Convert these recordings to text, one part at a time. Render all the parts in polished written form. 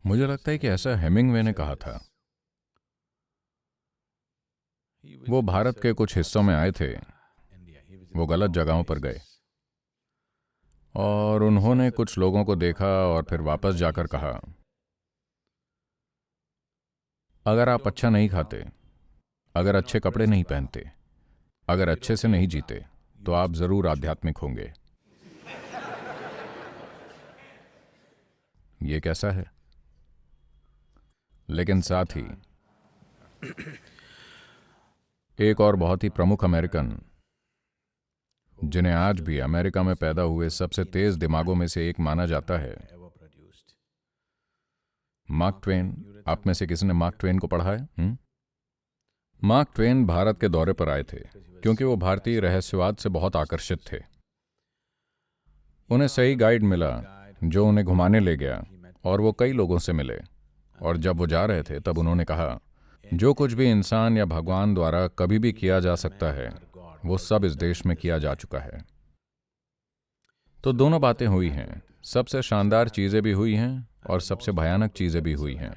मुझे लगता है कि ऐसा हेमिंगवे ने कहा था। वो भारत के कुछ हिस्सों में आए थे, वो गलत जगहों पर गए और उन्होंने कुछ लोगों को देखा और फिर वापस जाकर कहा, अगर आप अच्छा नहीं खाते, अगर अच्छे कपड़े नहीं पहनते, अगर अच्छे से नहीं जीते, तो आप जरूर आध्यात्मिक होंगे। ये कैसा है? लेकिन साथ ही एक और बहुत ही प्रमुख अमेरिकन, जिन्हें आज भी अमेरिका में पैदा हुए सबसे तेज दिमागों में से एक माना जाता है, मार्क ट्वेन। आप में से किसी ने मार्क ट्वेन को पढ़ा है? मार्क ट्वेन भारत के दौरे पर आए थे क्योंकि वो भारतीय रहस्यवाद से बहुत आकर्षित थे। उन्हें सही गाइड मिला जो उन्हें घुमाने ले गया और वो कई लोगों से मिले, और जब वो जा रहे थे तब उन्होंने कहा, जो कुछ भी इंसान या भगवान द्वारा कभी भी किया जा सकता है वो सब इस देश में किया जा चुका है। तो दोनों बातें हुई हैं, सबसे शानदार चीजें भी हुई हैं और सबसे भयानक चीजें भी हुई हैं।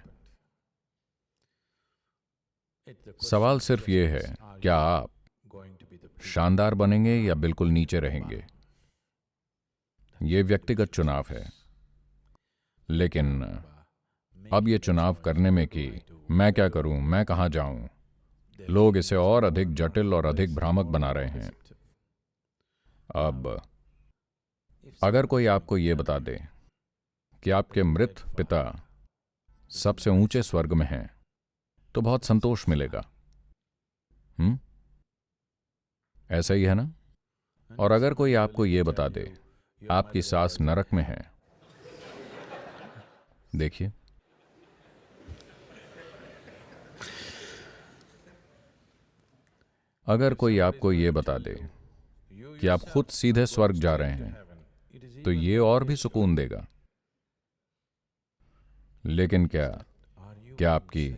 सवाल सिर्फ ये है, क्या आप शानदार बनेंगे या बिल्कुल नीचे रहेंगे? ये व्यक्तिगत चुनाव है। लेकिन अब ये चुनाव करने में कि मैं क्या करूं, मैं कहां जाऊं, लोग इसे और अधिक जटिल और अधिक भ्रामक बना रहे हैं। अब अगर कोई आपको ये बता दे कि आपके मृत पिता सबसे ऊंचे स्वर्ग में हैं, तो बहुत संतोष मिलेगा। ऐसा ही है ना? और अगर कोई आपको ये बता दे आपकी सास नरक में है, देखिए, अगर कोई आपको ये बता दे कि आप खुद सीधे स्वर्ग जा रहे हैं, तो ये और भी सुकून देगा। लेकिन क्या आपकी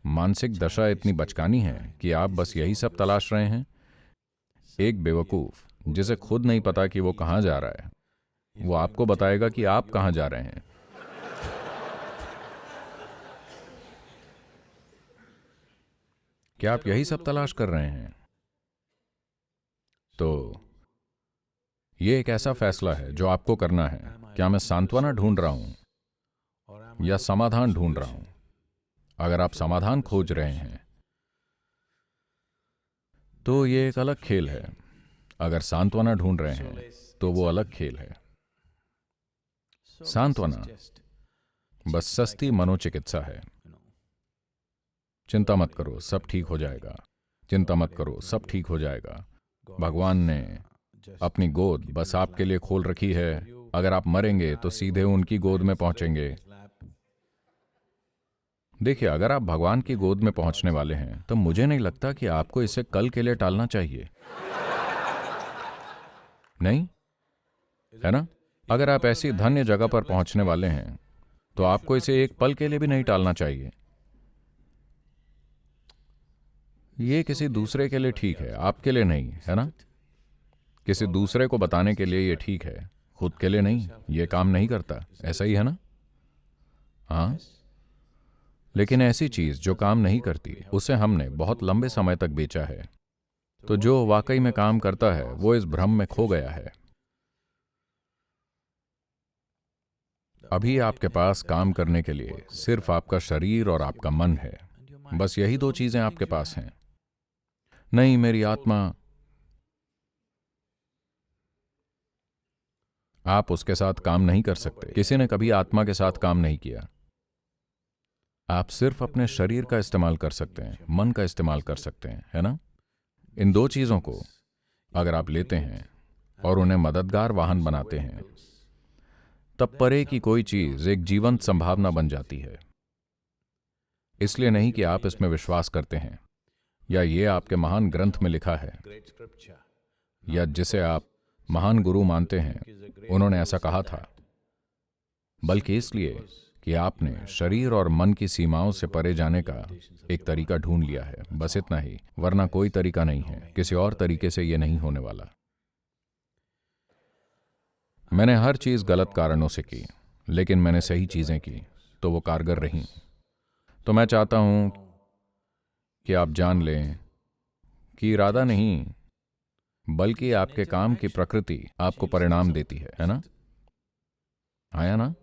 मानसिक दशा इतनी बचकानी है कि आप बस यही सब तलाश रहे हैं? एक बेवकूफ जिसे खुद नहीं पता कि वो कहां जा रहा है, वो आपको बताएगा कि आप कहां जा रहे हैं। क्या आप यही सब तलाश कर रहे हैं? तो ये एक ऐसा फैसला है जो आपको करना है। क्या मैं सांत्वना ढूंढ रहा हूं या समाधान ढूंढ रहा हूं? अगर आप समाधान खोज रहे हैं तो ये एक अलग खेल है। अगर सांत्वना ढूंढ रहे हैं तो वो अलग खेल है। सांत्वना बस सस्ती मनोचिकित्सा है। चिंता मत करो, सब ठीक हो जाएगा। चिंता मत करो, सब ठीक हो जाएगा। भगवान ने अपनी गोद बस आपके लिए खोल रखी है। अगर आप मरेंगे तो सीधे उनकी गोद में पहुंचेंगे। देखिए, अगर आप भगवान की गोद में पहुंचने वाले हैं तो मुझे नहीं लगता कि आपको इसे कल के लिए टालना चाहिए। नहीं, है ना? अगर आप ऐसी धन्य जगह पर पहुंचने वाले हैं तो आपको इसे एक पल के लिए भी नहीं टालना चाहिए। ये किसी दूसरे के लिए ठीक है, आपके लिए नहीं, है ना? किसी दूसरे को बताने के लिए ये ठीक है, खुद के लिए नहीं। ये काम नहीं करता, ऐसा ही है ना? हाँ। लेकिन ऐसी चीज जो काम नहीं करती, उसे हमने बहुत लंबे समय तक बेचा है। तो जो वाकई में काम करता है वो इस भ्रम में खो गया है। अभी आपके पास काम करने के लिए सिर्फ आपका शरीर और आपका मन है। बस यही दो चीजें आपके पास हैं। नहीं, मेरी आत्मा, आप उसके साथ काम नहीं कर सकते। किसी ने कभी आत्मा के साथ काम नहीं किया। आप सिर्फ अपने शरीर का इस्तेमाल कर सकते हैं, मन का इस्तेमाल कर सकते हैं, है ना? इन दो चीजों को अगर आप लेते हैं और उन्हें मददगार वाहन बनाते हैं, तब परे की कोई चीज एक जीवंत संभावना बन जाती है। इसलिए नहीं कि आप इसमें विश्वास करते हैं या ये आपके महान ग्रंथ में लिखा है या जिसे आप महान गुरु मानते हैं, उन्होंने ऐसा कहा था, बल्कि इसलिए कि आपने शरीर और मन की सीमाओं से परे जाने का एक तरीका ढूंढ लिया है। बस इतना ही, वरना कोई तरीका नहीं है। किसी और तरीके से यह नहीं होने वाला। मैंने हर चीज गलत कारणों से की, लेकिन मैंने सही चीजें की। तो वो कारगर रहीं। तो मैं चाहता हूं कि आप जान लें कि इरादा नहीं, बल्कि आपके काम की प्रकृति आपको परिणाम देती है ना? आया ना?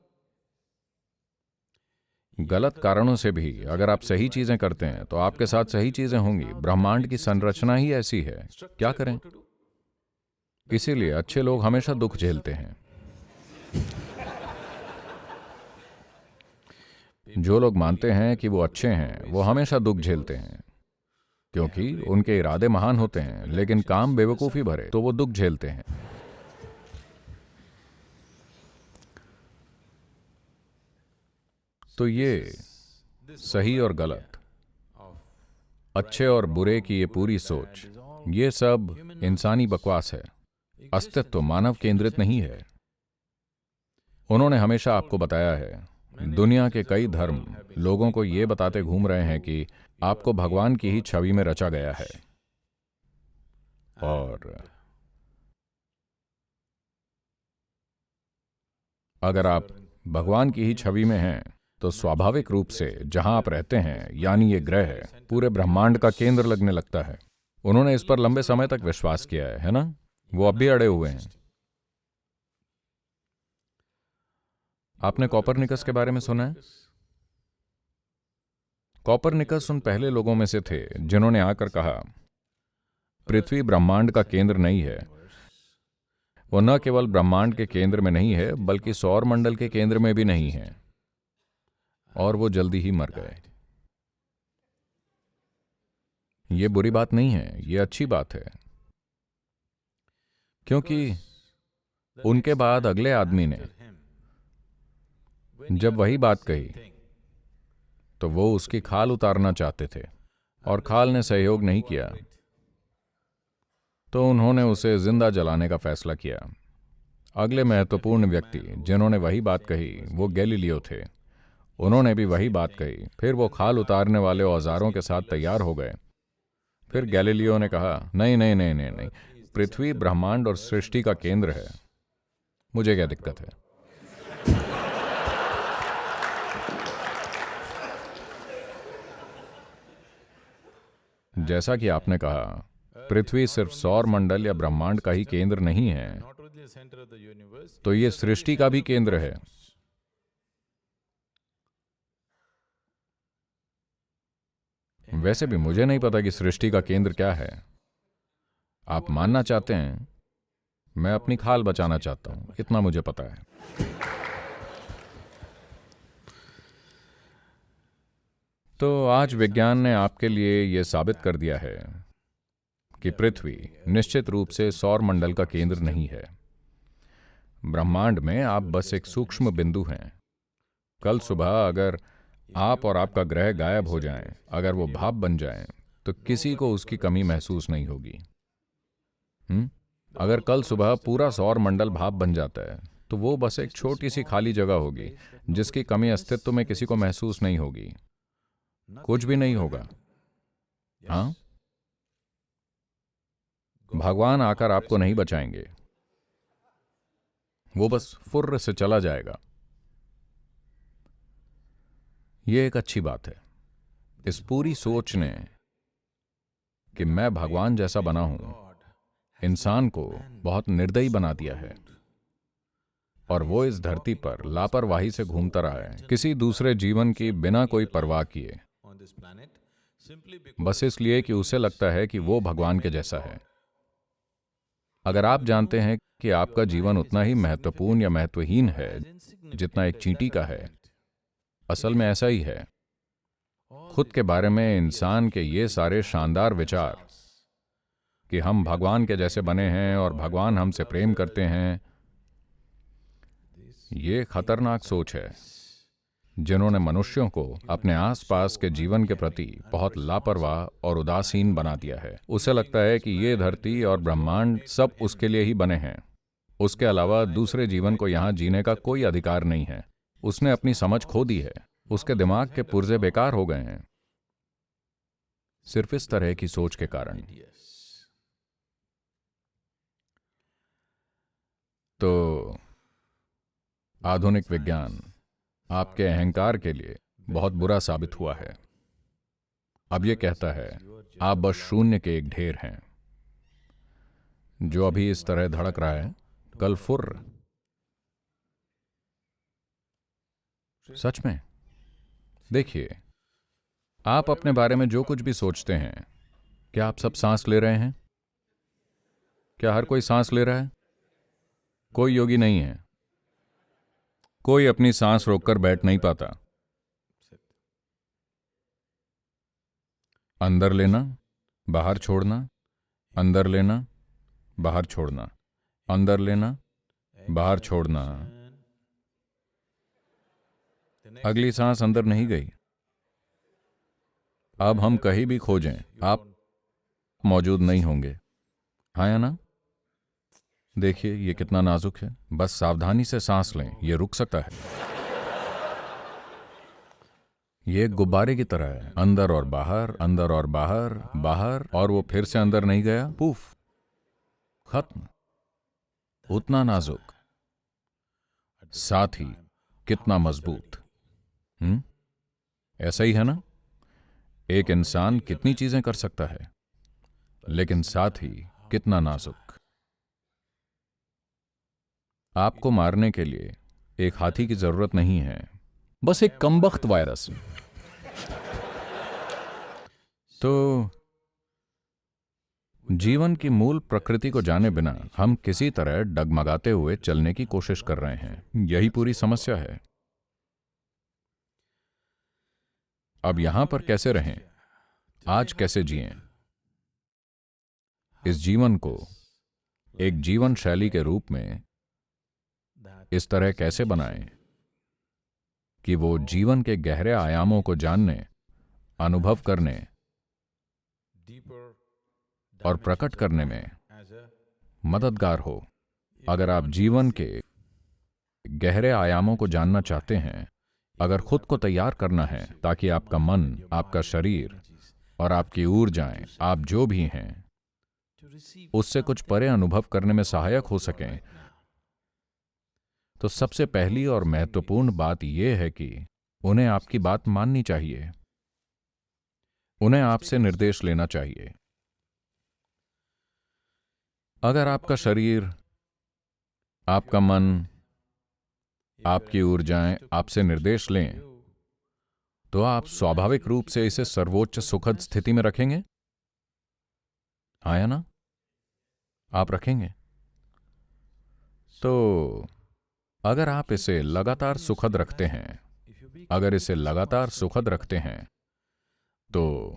गलत कारणों से भी अगर आप सही चीजें करते हैं तो आपके साथ सही चीजें होंगी। ब्रह्मांड की संरचना ही ऐसी है, क्या करें? इसीलिए अच्छे लोग हमेशा दुख झेलते हैं। जो लोग मानते हैं कि वो अच्छे हैं वो हमेशा दुख झेलते हैं, क्योंकि उनके इरादे महान होते हैं लेकिन काम बेवकूफ़ी भरे, तो वो दुख झेलते हैं। तो ये सही और गलत, अच्छे और बुरे की ये पूरी सोच, ये सब इंसानी बकवास है। अस्तित्व मानव केंद्रित नहीं है। उन्होंने हमेशा आपको बताया है, दुनिया के कई धर्म लोगों को ये बताते घूम रहे हैं कि आपको भगवान की ही छवि में रचा गया है, और अगर आप भगवान की ही छवि में हैं तो स्वाभाविक रूप से जहां आप रहते हैं, यानी ये ग्रह है, पूरे ब्रह्मांड का केंद्र लगने लगता है। उन्होंने इस पर लंबे समय तक विश्वास किया है ना? वो अब भी अड़े हुए हैं। आपने कॉपरनिकस के बारे में सुना है? कॉपरनिकस उन पहले लोगों में से थे जिन्होंने आकर कहा, पृथ्वी ब्रह्मांड का केंद्र नहीं है। वो न केवल ब्रह्मांड के केंद्र में नहीं है, बल्कि सौर मंडल के केंद्र में भी नहीं है। और वो जल्दी ही मर गए। ये बुरी बात नहीं है, ये अच्छी बात है, क्योंकि उनके बाद अगले आदमी ने जब वही बात कही तो वो उसकी खाल उतारना चाहते थे और खाल ने सहयोग नहीं किया, तो उन्होंने उसे जिंदा जलाने का फैसला किया। अगले महत्वपूर्ण व्यक्ति जिन्होंने वही बात कही वो गैलीलियो थे। उन्होंने भी वही बात कही। फिर वो खाल उतारने वाले औजारों के साथ तैयार हो गए। फिर गैलीलियो ने कहा, नहीं नहीं नहीं नहीं नहीं, पृथ्वी ब्रह्मांड और सृष्टि का केंद्र है, मुझे क्या दिक्कत है? जैसा कि आपने कहा, पृथ्वी सिर्फ सौर मंडल या ब्रह्मांड का ही केंद्र नहीं है, तो ये सृष्टि का भी केंद्र है। वैसे भी मुझे नहीं पता कि सृष्टि का केंद्र क्या है। आप मानना चाहते हैं, मैं अपनी खाल बचाना चाहता हूं, इतना मुझे पता है। तो आज विज्ञान ने आपके लिए यह साबित कर दिया है कि पृथ्वी निश्चित रूप से सौर मंडल का केंद्र नहीं है। ब्रह्मांड में आप बस एक सूक्ष्म बिंदु हैं। कल सुबह अगर आप और आपका ग्रह गायब हो जाएं, अगर वो भाप बन जाएं, तो किसी को उसकी कमी महसूस नहीं होगी। अगर कल सुबह पूरा सौर मंडल भाप बन जाता है, तो वो बस एक छोटी सी खाली जगह होगी जिसकी कमी अस्तित्व में किसी को महसूस नहीं होगी। कुछ भी नहीं होगा। हाँ, भगवान आकर आपको नहीं बचाएंगे, वो बस फुर्र से चला जाएगा। ये एक अच्छी बात है। इस पूरी सोच ने कि मैं भगवान जैसा बना हूं, इंसान को बहुत निर्दयी बना दिया है, और वो इस धरती पर लापरवाही से घूमता रहा है, किसी दूसरे जीवन की बिना कोई परवाह किए, बस इसलिए कि उसे लगता है कि वो भगवान के जैसा है। अगर आप जानते हैं कि आपका जीवन उतना ही महत्वपूर्ण या महत्वहीन है जितना एक चींटी का है, असल में ऐसा ही है। खुद के बारे में इंसान के ये सारे शानदार विचार कि हम भगवान के जैसे बने हैं और भगवान हमसे प्रेम करते हैं, ये खतरनाक सोच है जिन्होंने मनुष्यों को अपने आसपास के जीवन के प्रति बहुत लापरवाह और उदासीन बना दिया है। उसे लगता है कि ये धरती और ब्रह्मांड सब उसके लिए ही बने हैं, उसके अलावा दूसरे जीवन को यहाँ जीने का कोई अधिकार नहीं है। उसने अपनी समझ खो दी है, उसके दिमाग के पुर्जे बेकार हो गए हैं, सिर्फ इस तरह की सोच के कारण। तो आधुनिक विज्ञान आपके अहंकार के लिए बहुत बुरा साबित हुआ है। अब ये कहता है आप बस शून्य के एक ढेर हैं। जो अभी इस तरह धड़क रहा है, कल फुर्र। सच में देखिए, आप अपने बारे में जो कुछ भी सोचते हैं, क्या आप सब सांस ले रहे हैं? क्या हर कोई सांस ले रहा है? कोई योगी नहीं है, कोई अपनी सांस रोककर बैठ नहीं पाता। अंदर लेना, बाहर छोड़ना, अंदर लेना, बाहर छोड़ना, अंदर लेना, बाहर छोड़ना। अगली सांस अंदर नहीं गई। अब हम कहीं भी खोजें, आप मौजूद नहीं होंगे। हाँ या ना? देखिए ये कितना नाजुक है। बस सावधानी से सांस लें, ये रुक सकता है। ये एक गुब्बारे की तरह है, अंदर और बाहर, अंदर और बाहर, बाहर, और वो फिर से अंदर नहीं गया, पूफ, खत्म। उतना नाजुक, साथ ही कितना मजबूत। ऐसा ही है ना? एक इंसान कितनी चीजें कर सकता है, लेकिन साथ ही कितना नाजुक। आपको मारने के लिए एक हाथी की जरूरत नहीं है, बस एक कमबख्त वायरस। तो जीवन की मूल प्रकृति को जाने बिना हम किसी तरह डगमगाते हुए चलने की कोशिश कर रहे हैं। यही पूरी समस्या है। अब यहां पर कैसे रहें? आज कैसे जिएं? इस जीवन को एक जीवन शैली के रूप में इस तरह कैसे बनाएं कि वो जीवन के गहरे आयामों को जानने, अनुभव करने और प्रकट करने में मददगार हो। अगर आप जीवन के गहरे आयामों को जानना चाहते हैं, अगर खुद को तैयार करना है ताकि आपका मन, आपका शरीर और आपकी ऊर्जाएं, आप जो भी हैं, उससे कुछ परे अनुभव करने में सहायक हो सकें, तो सबसे पहली और महत्वपूर्ण बात यह है कि उन्हें आपकी बात माननी चाहिए। उन्हें आपसे निर्देश लेना चाहिए। अगर आपका शरीर, आपका मन, आपकी ऊर्जाएं आपसे निर्देश लें, तो आप स्वाभाविक रूप से इसे सर्वोच्च सुखद स्थिति में रखेंगे। हाँ या ना? आप रखेंगे। तो अगर आप इसे लगातार सुखद रखते हैं, अगर इसे लगातार सुखद रखते हैं, तो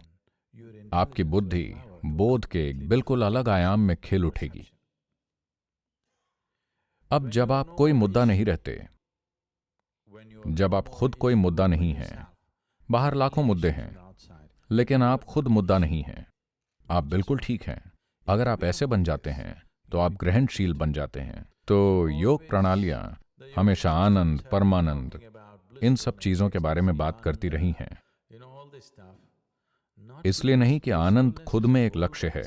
आपकी बुद्धि बोध के एक बिल्कुल अलग आयाम में खिल उठेगी। अब जब आप कोई मुद्दा नहीं रहते, जब आप खुद कोई मुद्दा नहीं हैं, बाहर लाखों मुद्दे हैं, लेकिन आप खुद मुद्दा नहीं हैं, आप बिल्कुल ठीक हैं। अगर आप ऐसे बन जाते हैं तो आप ग्रहणशील बन जाते हैं। तो योग प्रणालियां हमेशा आनंद, परमानंद, इन सब चीजों के बारे में बात करती रही हैं। इसलिए नहीं कि आनंद खुद में एक लक्ष्य है।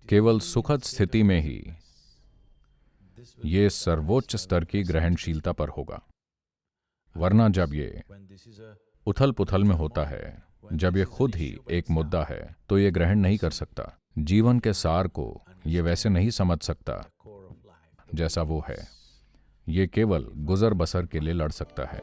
केवल सुखद स्थिति में ही ये सर्वोच्च स्तर की ग्रहणशीलता पर होगा। वरना जब ये उथल पुथल में होता है, जब ये खुद ही एक मुद्दा है, तो ये ग्रहण नहीं कर सकता। जीवन के सार को ये वैसे नहीं समझ सकता जैसा वो है। ये केवल गुजर बसर के लिए लड़ सकता है।